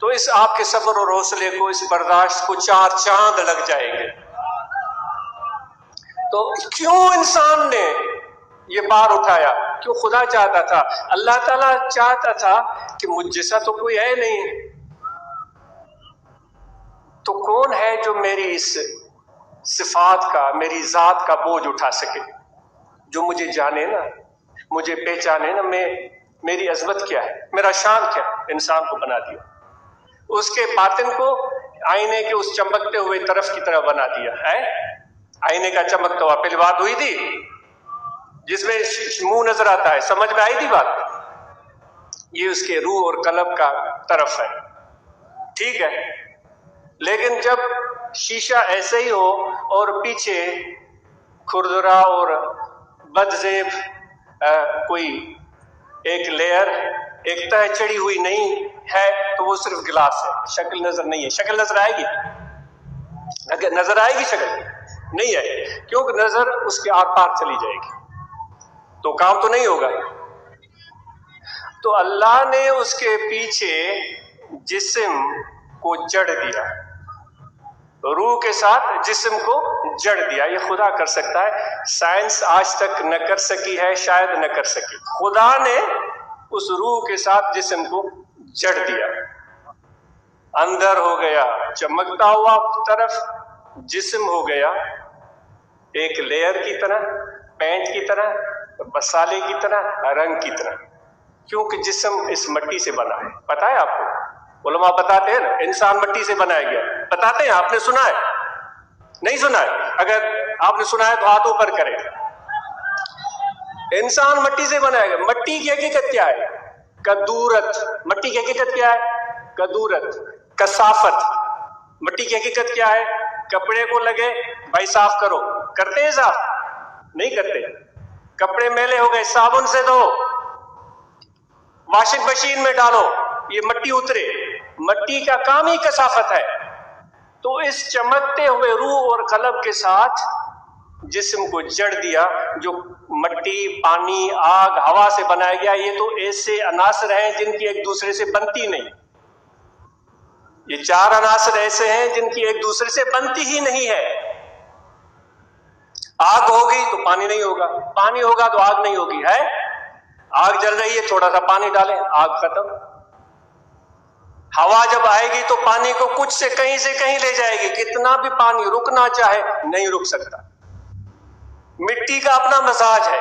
تو اس آپ کے صبر اور حوصلے کو، اس برداشت کو 4 چاند لگ جائیں گے۔ تو کیوں انسان نے یہ بار اٹھایا؟ کیوں خدا چاہتا تھا، اللہ تعالیٰ چاہتا تھا کہ مجھ جیسا تو کوئی ہے نہیں، تو کون ہے جو میری اس صفات کا، میری ذات کا بوجھ اٹھا سکے، جو مجھے جانے نا، مجھے پہچانے نا، میری عظمت کیا ہے، میرا شان کیا ہے۔ انسان کو بنا دیا، اس کے باطن کو آئینے کے اس چمکتے ہوئے طرف کی طرح بنا دیا ہے۔ آئینے کا چمکتا ہوا، پہلی بات ہوئی تھی، جس میں منہ نظر آتا ہے، سمجھ میں آئی تھی بات؟ یہ اس کے روح اور قلب کا طرف ہے، ٹھیک ہے۔ لیکن جب شیشہ ایسے ہی ہو اور پیچھے کھردرا اور بدزیب کوئی ایک لیئر، ایک تہ چڑھی ہوئی نہیں ہے، تو وہ صرف گلاس ہے، شکل نظر نہیں ہے۔ شکل نظر آئے گی؟ اگر نظر آئے گی شکل نہیں ہے، کیونکہ نظر اس کے آر پار چلی جائے گی، تو کام تو نہیں ہوگا۔ تو اللہ نے اس کے پیچھے جسم کو جڑ دیا، روح کے ساتھ جسم کو جڑ دیا۔ یہ خدا کر سکتا ہے، سائنس آج تک نہ کر سکی ہے، شاید نہ کر سکی۔ خدا نے اس روح کے ساتھ جسم کو جڑ دیا، اندر ہو گیا چمکتا ہوا طرف، جسم ہو گیا ایک لیئر کی طرح، پینٹ کی طرح، مسالے کی طرح، رنگ کی طرح، کیونکہ جسم اس مٹی سے بنا ہے۔ پتہ ہے آپ کو؟ علماء بتاتے ہیں نا، انسان مٹی سے بنایا گیا، بتاتے ہیں، آپ نے سنا ہے؟ نہیں سنا ہے؟ اگر آپ نے سنا ہے تو ہاتھ اوپر کریں۔ انسان مٹی سے بنایا گیا۔ مٹی کی حقیقت کیا ہے؟ کدورت۔ مٹی کی حقیقت کیا ہے؟ کدورت، کثافت۔ مٹی کی حقیقت کیا ہے؟ کپڑے کو لگے بھائی صاف کرو، کرتے ہیں صاف؟ نہیں کرتے۔ کپڑے میلے ہو گئے، صابن سے دھو، واشنگ مشین میں ڈالو، یہ مٹی اترے۔ مٹی کا کام ہی کثافت ہے۔ تو اس چمکتے ہوئے روح اور قلب کے ساتھ جسم کو جڑ دیا، جو مٹی، پانی، آگ، ہوا سے بنایا گیا۔ یہ تو ایسے عناصر ہیں جن کی ایک دوسرے سے بنتی نہیں۔ یہ 4 عناصر ایسے ہیں جن کی ایک دوسرے سے بنتی ہی نہیں ہے۔ آگ ہوگی تو پانی نہیں ہوگا، پانی ہوگا تو آگ نہیں ہوگی، ہے؟ آگ جل رہی ہے، تھوڑا سا پانی ڈالیں، آگ ختم۔ ہوا جب آئے گی تو پانی کو کچھ سے کہیں لے جائے گی، کتنا بھی پانی رکنا چاہے نہیں رک سکتا۔ مٹی کا اپنا مزاج ہے۔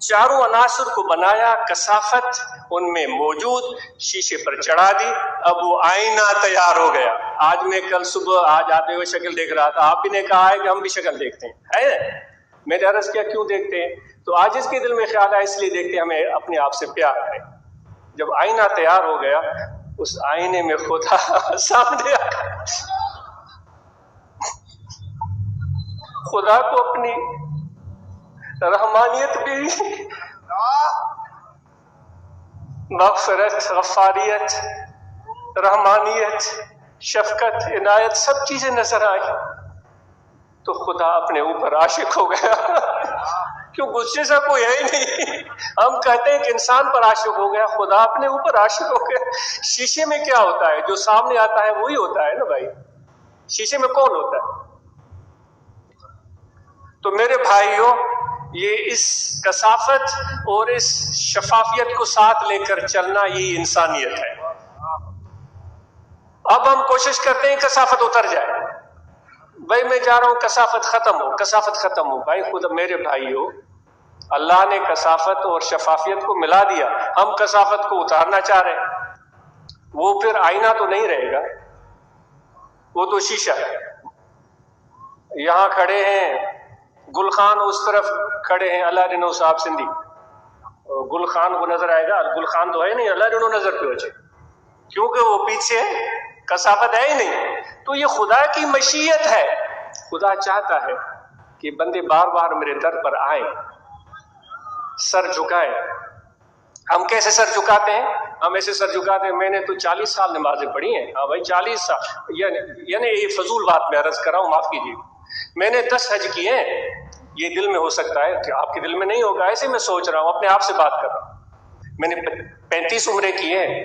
4 عناصر کو بنایا، کثافت ان میں موجود، شیشے پر چڑھا دی، اب وہ آئینہ تیار ہو گیا۔ آج میں کل صبح آج آتے ہوئے شکل دیکھ رہا تھا، آپ بھی نے کہا ہے کہ ہم بھی شکل دیکھتے ہیں، ہے؟ میں نے عرض کیا کیوں دیکھتے ہیں؟ تو آج اس کے دل میں خیال ہے اس لیے دیکھتے ہیں، ہمیں اپنے آپ سے پیار ہے۔ جب آئینہ تیار ہو گیا، اس آئینے میں خدا سامنے آ گیا۔ خدا کو اپنی رحمانیت بھی، مغفرت، غفاریت، رحمانیت، شفقت، عنایت، سب چیزیں نظر آئی، تو خدا اپنے اوپر عاشق ہو گیا۔ کیوں؟ غصے سے کوئی ہے ہی نہیں۔ ہم کہتے ہیں کہ انسان پر عاشق ہو گیا، خدا اپنے اوپر عاشق ہو گیا۔ شیشے میں کیا ہوتا ہے؟ جو سامنے آتا ہے وہی ہوتا ہے نا بھائی، شیشے میں کون ہوتا ہے؟ تو میرے بھائیوں، یہ اس کثافت اور اس شفافیت کو ساتھ لے کر چلنا، یہی انسانیت ہے۔ اب ہم کوشش کرتے ہیں کثافت اتر جائے، بھائی میں جا رہا ہوں کثافت ختم ہو، کثافت ختم ہو۔ بھائی خود میرے بھائیوں، اللہ نے کثافت اور شفافیت کو ملا دیا، ہم کثافت کو اتارنا چاہ رہے ہیں۔ وہ پھر آئینہ تو نہیں رہے گا، وہ تو شیشہ ہے۔ یہاں کھڑے ہیں گل خان، اس طرف کھڑے ہیں اللہ رنو صاحب سندھی، گل خان کو نظر آئے گا؟ گل خان تو ہے نہیں، اللہ رنو نظر پہ ہو جائے، کیونکہ وہ پیچھے کثافت ہے ہی نہیں۔ تو یہ خدا کی مشیت ہے، خدا چاہتا ہے کہ بندے بار بار میرے در پر آئیں، سر جھکائیں۔ ہم کیسے سر جھکاتے ہیں؟ ہم ایسے سر جھکاتے ہیں، میں نے تو 40 سال نمازیں پڑھی ہیں۔ ہاں بھائی 40 سال، یعنی یہ فضول بات میں عرض کر رہا ہوں، معاف کیجیے۔ میں نے 10 حج کیے ہیں، یہ دل میں ہو سکتا ہے کہ آپ کے دل میں نہیں ہوگا، ایسے میں سوچ رہا ہوں، اپنے آپ سے بات کر رہا ہوں۔ میں نے 35 عمرے کیے ہیں،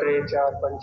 3 4 5,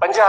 50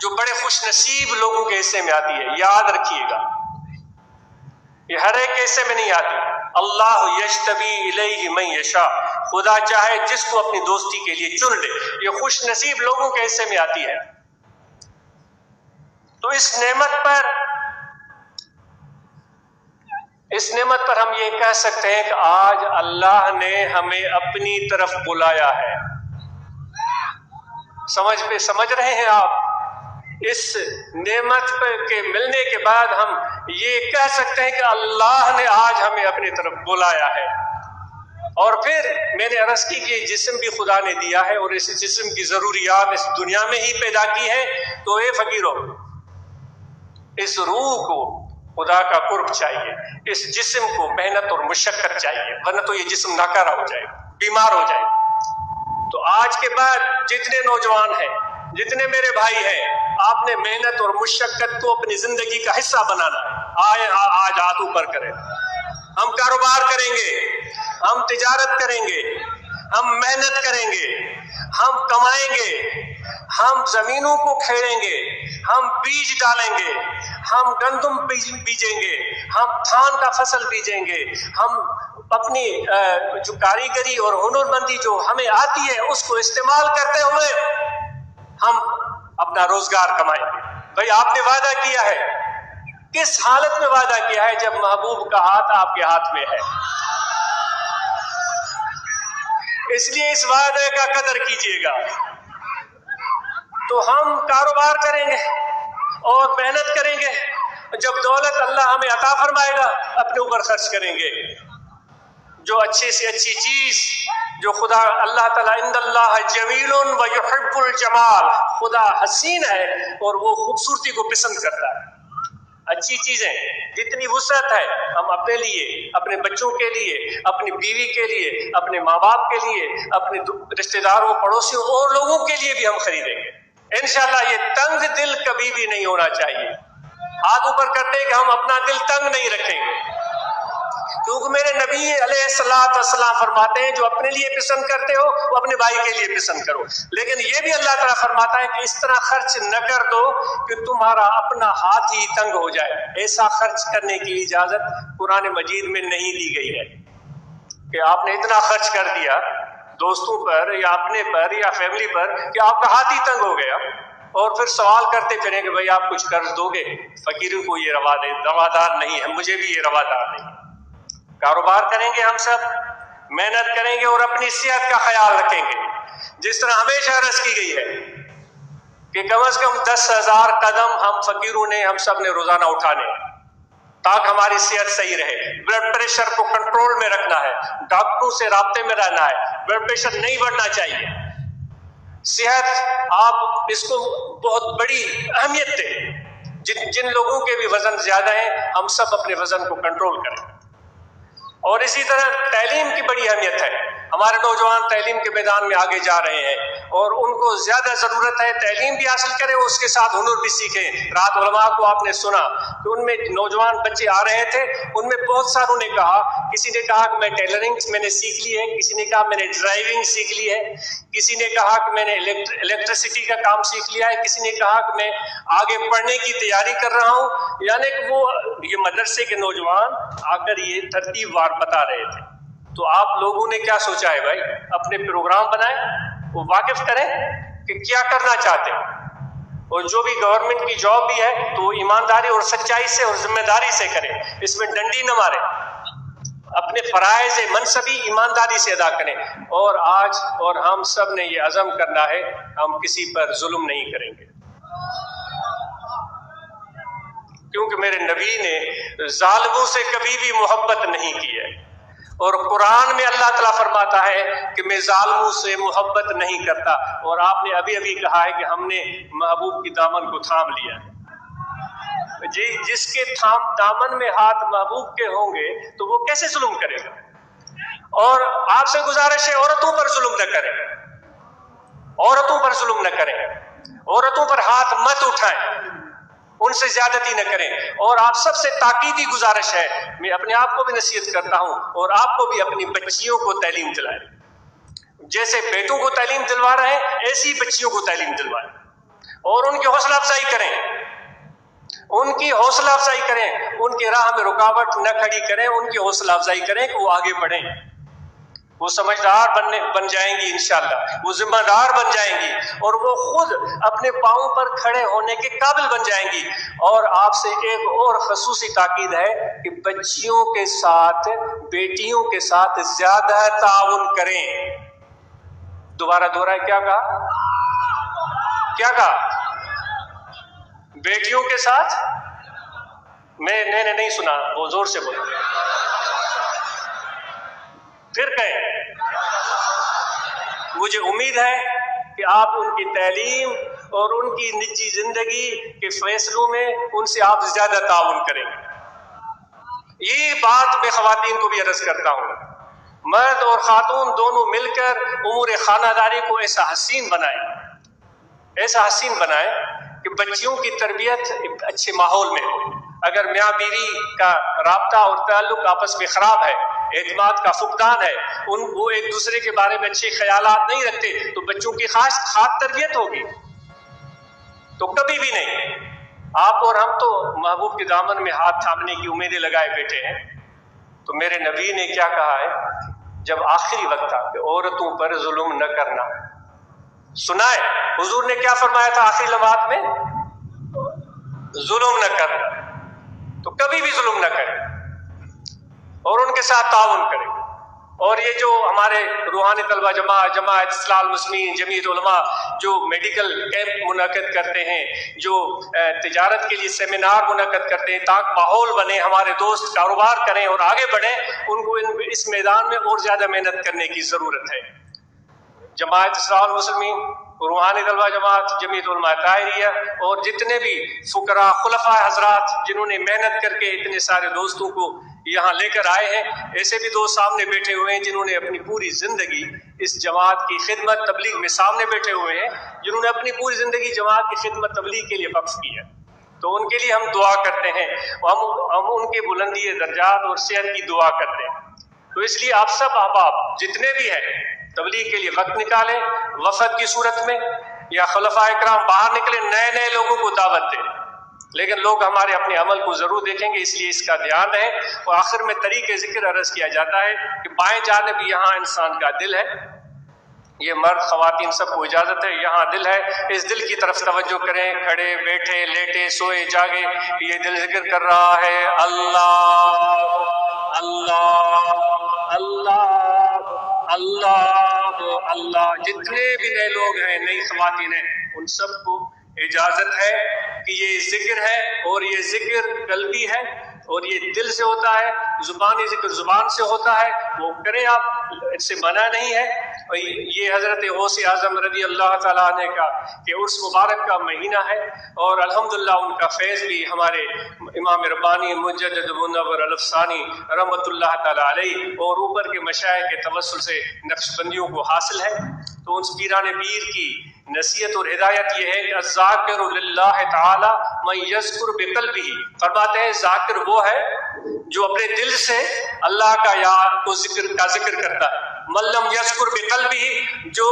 جو بڑے خوش نصیب لوگوں کے حصے میں آتی ہے. یاد رکھیے گا یہ ہر ایک کے حصے میں نہیں آتی. اللہ یجتبی الیہ من یشاء، خدا چاہے جس کو اپنی دوستی کے لیے چن لے. یہ خوش نصیب لوگوں کے حصے میں آتی ہے. تو اس نعمت پر ہم یہ کہہ سکتے ہیں کہ آج اللہ نے ہمیں اپنی طرف بلایا ہے. سمجھ رہے ہیں آپ؟ اس نعمت کے ملنے کے بعد ہم یہ کہہ سکتے ہیں کہ اللہ نے آج ہمیں اپنی طرف بلایا ہے. اور پھر میں نے عرض کی کہ جسم بھی خدا نے دیا ہے اور اس جسم کی ضروریات اس دنیا میں ہی پیدا کی ہے. تو اے فقیروں، اس روح کو خدا کا قرب چاہیے، اس جسم کو محنت اور مشقت چاہیے، ورنہ تو یہ جسم ناکارہ ہو جائے، بیمار ہو جائے. تو آج کے بعد جتنے نوجوان ہیں، جتنے میرے بھائی ہیں، آپ نے محنت اور مشقت کو اپنی زندگی کا حصہ بنانا ہے. آج ہاتھ اوپر کریں. ہم کاروبار کریں گے، ہم تجارت کریں گے، ہم محنت کریں گے، ہم کمائیں گے، ہم زمینوں کو کھیڑیں گے، ہم بیج ڈالیں گے، ہم گندم بیجیں گے، ہم دھان کا فصل بیجیں گے، ہم اپنی جو کاریگری اور ہنر مندی جو ہمیں آتی ہے اس کو استعمال کرتے ہوئے ہم اپنا روزگار کمائیں گے. بھائی آپ نے وعدہ کیا ہے، کس حالت میں وعدہ کیا ہے؟ جب محبوب کا ہاتھ آپ کے ہاتھ میں ہے. اس لیے اس وعدے کا قدر کیجیے گا. تو ہم کاروبار کریں گے اور محنت کریں گے. جب دولت اللہ ہمیں عطا فرمائے گا اپنے اوپر خرچ کریں گے. جو اچھے سے اچھی چیز جو خدا اللہ تعالیٰ عند اللہ جمیل و یحب الجمال، خدا حسین ہے اور وہ خوبصورتی کو پسند کرتا ہے. اچھی چیزیں جتنی وسعت ہے ہم اپنے لیے، اپنے بچوں کے لیے، اپنی بیوی کے لیے، اپنے ماں باپ کے لیے، اپنے رشتہ داروں پڑوسیوں اور لوگوں کے لیے بھی ہم خریدیں گے انشاءاللہ. یہ تنگ دل کبھی بھی نہیں ہونا چاہیے. ہاتھ اوپر کرتے کہ ہم اپنا دل تنگ نہیں رکھیں گے، کیونکہ میرے نبی علیہ السلام فرماتے ہیں جو اپنے لیے پسند کرتے ہو وہ اپنے بھائی کے لیے پسند کرو. لیکن یہ بھی اللہ تعالیٰ فرماتا ہے کہ اس طرح خرچ نہ کر دو کہ تمہارا اپنا ہاتھ ہی تنگ ہو جائے. ایسا خرچ کرنے کی اجازت قرآن مجید میں نہیں دی گئی ہے کہ آپ نے اتنا خرچ کر دیا دوستوں پر یا اپنے پر یا فیملی پر کہ آپ کا ہاتھ ہی تنگ ہو گیا اور پھر سوال کرتے پھریں کہ بھائی آپ کچھ قرض دو گے. فقیروں کو یہ روادار نہیں ہے، مجھے بھی یہ روادار نہیں. کاروبار کریں گے، ہم سب محنت کریں گے اور اپنی صحت کا خیال رکھیں گے. جس طرح ہمیشہ عرض کی گئی ہے کہ کم از کم 10,000 قدم ہم فقیروں نے، ہم سب نے روزانہ اٹھانے تاکہ ہماری صحت صحیح رہے. بلڈ پریشر کو کنٹرول میں رکھنا ہے، ڈاکٹروں سے رابطے میں رہنا ہے، بلڈ پریشر نہیں بڑھنا چاہیے. صحت آپ اس کو بہت بڑی اہمیت دیں. جن لوگوں کے بھی وزن زیادہ ہیں ہم سب اپنے وزن کو کنٹرول کریں. اور اسی طرح تعلیم کی بڑی اہمیت ہے. ہمارے نوجوان تعلیم کے میدان میں آگے جا رہے ہیں اور ان کو زیادہ ضرورت ہے تعلیم بھی حاصل کریں اور اس کے ساتھ ہنر بھی سیکھیں. رات علماء کو آپ نے سنا کہ ان میں نوجوان بچے آ رہے تھے، ان میں بہت ساروں نے کہا، کسی نے کہا کہ میں ٹیلرنگ میں نے سیکھ لی ہے، کسی نے کہا میں نے ڈرائیونگ سیکھ لی ہے، کسی نے کہا کہ میں نے الیکٹریسٹی کا کام سیکھ لیا ہے، کسی نے کہا کہ میں آگے پڑھنے کی تیاری کر رہا ہوں. یعنی کہ وہ یہ مدرسے کے نوجوان آ کر یہ ترتیب وار بتا رہے تھے. تو آپ لوگوں نے کیا سوچا ہے بھائی؟ اپنے پروگرام بنائیں، وہ واقف کریں کہ کیا کرنا چاہتے ہیں. اور جو بھی گورنمنٹ کی جاب بھی ہے تو وہ ایمانداری اور سچائی سے اور ذمہ داری سے کریں، اس میں ڈنڈی نہ ماریں. اپنے فرائض منصبی ایمانداری سے ادا کریں. اور آج اور ہم سب نے یہ عزم کرنا ہے ہم کسی پر ظلم نہیں کریں گے، کیونکہ میرے نبی نے ظالموں سے کبھی بھی محبت نہیں کی ہے. اور قرآن میں اللہ تعالیٰ فرماتا ہے کہ میں ظالموں سے محبت نہیں کرتا. اور آپ نے ابھی ابھی کہا ہے کہ ہم نے محبوب کی دامن کو تھام لیا ہے. جی جس کے دامن میں ہاتھ محبوب کے ہوں گے تو وہ کیسے ظلم کرے گا؟ اور آپ سے گزارش ہے عورتوں پر ظلم نہ کریں، عورتوں پر ظلم نہ کریں، عورتوں پر ہاتھ مت اٹھائیں، ان سے زیادتی نہ کریں. اور آپ سب سے تاکیدی گزارش ہے، میں اپنے آپ کو بھی نصیحت کرتا ہوں اور آپ کو بھی اپنی بچیوں کو تعلیم دلائیں. جیسے بیٹوں کو تعلیم دلوا رہے ہیں ایسی بچیوں کو تعلیم دلوائیں. اور ان کی حوصلہ افزائی کریں، ان کی حوصلہ افزائی کریں، ان کی راہ میں رکاوٹ نہ کھڑی کریں، ان کی حوصلہ افزائی کریں کہ وہ آگے بڑھیں، وہ سمجھدار بن جائیں گی انشاءاللہ، وہ ذمہ دار بن جائیں گی، اور وہ خود اپنے پاؤں پر کھڑے ہونے کے قابل بن جائیں گی۔ اور آپ سے ایک اور خصوصی تاکید ہے کہ بچیوں کے ساتھ، بیٹیوں کے ساتھ زیادہ تعاون کریں۔ دوبارہ دوہرائیں، کیا کہا؟ کیا کہا؟ بیٹیوں کے ساتھ؟ میں نے نہیں سنا، وہ زور سے بولو، پھر کہیں۔ مجھے امید ہے کہ آپ ان کی تعلیم اور ان کی نجی زندگی کے فیصلوں میں ان سے آپ زیادہ تعاون کریں گے۔ یہ بات میں خواتین کو بھی عرض کرتا ہوں، مرد اور خاتون دونوں مل کر امور خانہ داری کو ایسا حسین بنائیں، ایسا حسین بنائیں کہ بچیوں کی تربیت اچھے ماحول میں ہو۔ اگر میاں بیوی کا رابطہ اور تعلق آپس میں خراب ہے، اعتماد کا فقدان ہے، وہ ایک دوسرے کے بارے میں اچھے خیالات نہیں رکھتے، تو بچوں کی خاص تربیت ہوگی تو کبھی بھی نہیں۔ آپ اور ہم تو محبوب کے دامن میں ہاتھ تھامنے کی امیدیں لگائے بیٹھے ہیں، تو میرے نبی نے کیا کہا ہے جب آخری وقت تھا کہ عورتوں پر ظلم نہ کرنا؟ سنائے حضور نے کیا فرمایا تھا آخری لمحات میں؟ ظلم نہ کرنا، تو کبھی بھی ظلم نہ کریں اور ان کے ساتھ تعاون کریں۔ اور یہ جو ہمارے روحانی طلبہ جماعت اصلاح المسلمین، جمعیت علماء جو میڈیکل کیمپ منعقد کرتے ہیں، جو تجارت کے لیے سیمینار منعقد کرتے ہیں تاکہ ماحول بنے، ہمارے دوست کاروبار کریں اور آگے بڑھیں، ان کو اس میدان میں اور زیادہ محنت کرنے کی ضرورت ہے۔ جماعت اصلاح المسلمین، روحانی طلبہ جماعت، جمعیت علماء طاہریہ اور جتنے بھی فقراء خلفاء حضرات جنہوں نے محنت کر کے اتنے سارے دوستوں کو یہاں لے کر آئے ہیں، ایسے بھی دوست سامنے بیٹھے ہوئے ہیں جنہوں نے اپنی پوری زندگی اس جماعت کی خدمت تبلیغ میں سامنے بیٹھے ہوئے ہیں، جنہوں نے اپنی پوری زندگی جماعت کی خدمت تبلیغ کے لیے وقف کی ہے، تو ان کے لیے ہم دعا کرتے ہیں، ہم ان کے بلندی درجات اور صحت کی دعا کرتے ہیں۔ تو اس لیے آپ سب احباب جتنے بھی ہیں تبلیغ کے لیے وقت نکالیں، وفد کی صورت میں یا خلفاء اکرام باہر نکلیں، نئے نئے لوگوں کو دعوت دیں، لیکن لوگ ہمارے اپنے عمل کو ضرور دیکھیں گے، اس لیے اس کا دھیان رہے۔ اور آخر میں طریقے ذکر عرض کیا جاتا ہے کہ بائیں جانب یہاں انسان کا دل ہے، یہ مرد خواتین سب کو اجازت ہے، یہاں دل ہے، اس دل کی طرف توجہ کریں، کھڑے بیٹھے لیٹے سوئے جاگے، یہ دل ذکر کر رہا ہے اللہ اللہ اللہ اللہ اللہ۔ جتنے بھی نئے لوگ ہیں، نئی خواتین ہیں، ان سب کو اجازت ہے کہ یہ ذکر ہے، اور یہ ذکر قلبی ہے اور یہ دل سے ہوتا ہے، زبانی ذکر زبان سے ہوتا ہے، وہ کریں آپ، اس سے منع نہیں ہے۔ اور یہ حضرت غوث اعظم رضی اللہ تعالیٰ عنہ کا کہ عرس مبارک کا مہینہ ہے، اور الحمدللہ ان کا فیض بھی ہمارے امام ربانی مجدد منور الافسانی رحمۃ اللہ تعالیٰ علیہ اور اوپر کے مشائخ کے توسل سے نقش بندیوں کو حاصل ہے۔ تو ان پیران پیر کی نصیحت اور ہدایت یہ ہے کہ الذاکر للہ تعالی من یذکر بقلبہ، فرماتے ہیں ذاکر وہ ہے جو اپنے دل سے اللہ کا یاد کو ذکر کرتا ہے، من لم یذکر بقلبہ، جو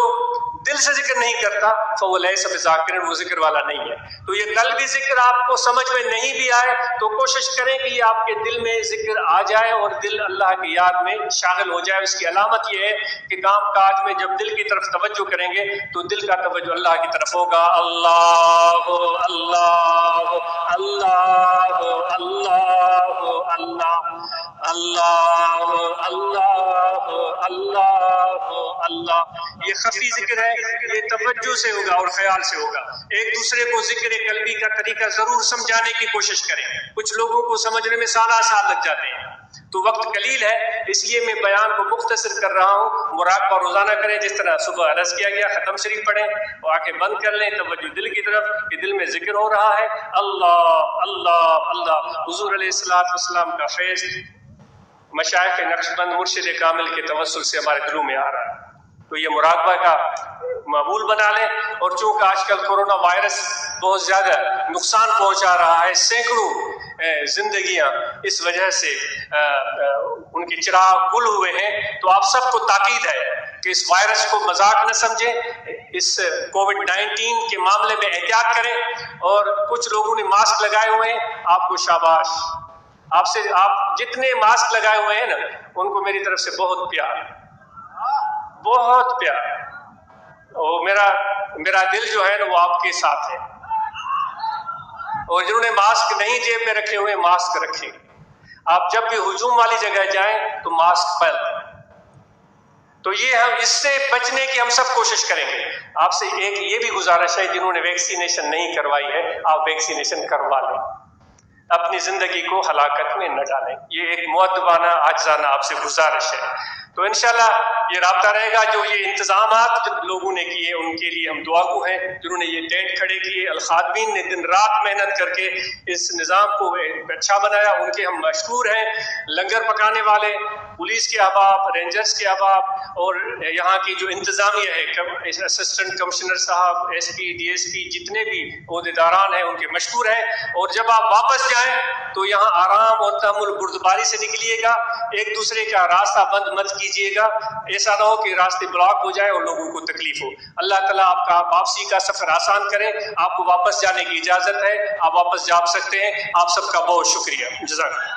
دل سے ذکر نہیں کرتا فهو ليس بذاکر، وہ ذکر والا نہیں ہے۔ تو یہ قلبی ذکر آپ کو سمجھ میں نہیں بھی آئے تو کوشش کریں کہ یہ آپ کے دل میں ذکر آ جائے اور دل اللہ کی یاد میں شاغل ہو جائے۔ اس کی علامت یہ ہے کہ کام کاج میں جب دل کی طرف توجہ کریں گے تو دل کا توجہ اللہ کی طرف ہوگا۔ اللہ اللہ اللہ اللہ اللہ اللہ اللہ اللہ اللہ۔ یہ خفی ذکر ہے، یہ توجہ سے ہوگا اور خیال سے ہوگا۔ ایک دوسرے کو ذکر قلبی کا طریقہ ضرور سمجھانے کی کوشش کریں، کچھ لوگوں کو سمجھنے میں سال لگ جاتے ہیں، تو وقت قلیل ہے، اس لیے میں بیان کو مختصر کر رہا ہوں۔ مراقبہ روزانہ کریں، جس طرح صبح عرض کیا گیا، ختم شریف پڑھیں اور آنکھیں بند کر لیں، توجہ دل کی طرف کہ دل میں ذکر ہو رہا ہے اللہ اللہ اللہ۔ حضور علیہ الصلوۃ والسلام کا فیض مشائخ نقش بند مرشد کامل کے توسل سے ہمارے دلوں میں آ رہا ہے، تو یہ مراقبہ کا معمول بنا لیں۔ اور چونکہ آج کل کورونا وائرس بہت زیادہ نقصان پہنچا رہا ہے، سینکڑوں زندگیاں اس وجہ سے ان کے چراغ گل ہوئے ہیں، تو آپ سب کو تاکید ہے کہ اس وائرس کو مذاق نہ سمجھیں، اس کووڈ-19 کے معاملے میں احتیاط کریں، اور کچھ لوگوں نے ماسک لگائے ہوئے ہیں، آپ کو شاباش، آپ جتنے ماسک لگائے ہوئے ہیں نا ان کو میری طرف سے بہت پیار، بہت پیار، اور میرا دل جو ہے نا وہ آپ کے ساتھ ہے۔ اور جنہوں نے ماسک نہیں جیب میں رکھے ہوئے ماسک رکھیں، آپ جب بھی ہجوم والی جگہ جائیں تو ماسک پہنیں۔ تو یہ ہم اس سے بچنے کی ہم سب کوشش کریں گے۔ آپ سے ایک یہ بھی گزارش ہے، جنہوں نے ویکسینیشن نہیں کروائی ہے آپ ویکسینیشن کروا لیں، اپنی زندگی کو ہلاکت میں نہ ڈالیں، یہ ایک مؤدبانہ عاجزانہ آپ سے گزارش ہے۔ تو انشاءاللہ یہ رابطہ رہے گا۔ جو یہ انتظامات جو لوگوں نے کیے ان کے لیے ہم دعا گو ہیں، جنہوں نے یہ ٹینٹ کھڑے کیے، الخادمین نے دن رات محنت کر کے اس نظام کو اچھا بنایا، ان کے ہم مشکور ہیں۔ لنگر پکانے والے، پولیس کے احباب، رینجرز کے احباب، اور یہاں کی جو انتظامیہ ہے، اسسٹنٹ کمشنر صاحب، S P, D S P, جتنے بھی عہدیداران ہیں ان کے مشکور ہیں۔ اور جب آپ واپس جائیں تو یہاں آرام اور تحمل بردباری سے نکلیے گا، ایک دوسرے کا راستہ بند مت کیجیے گا، ایسا نہ ہو کہ راستے بلاک ہو جائے اور لوگوں کو تکلیف ہو۔ اللہ تعالیٰ آپ کا واپسی کا سفر آسان کرے، آپ کو واپس جانے کی اجازت ہے، آپ واپس جا سکتے ہیں۔ آپ سب کا بہت شکریہ، جزاک اللہ۔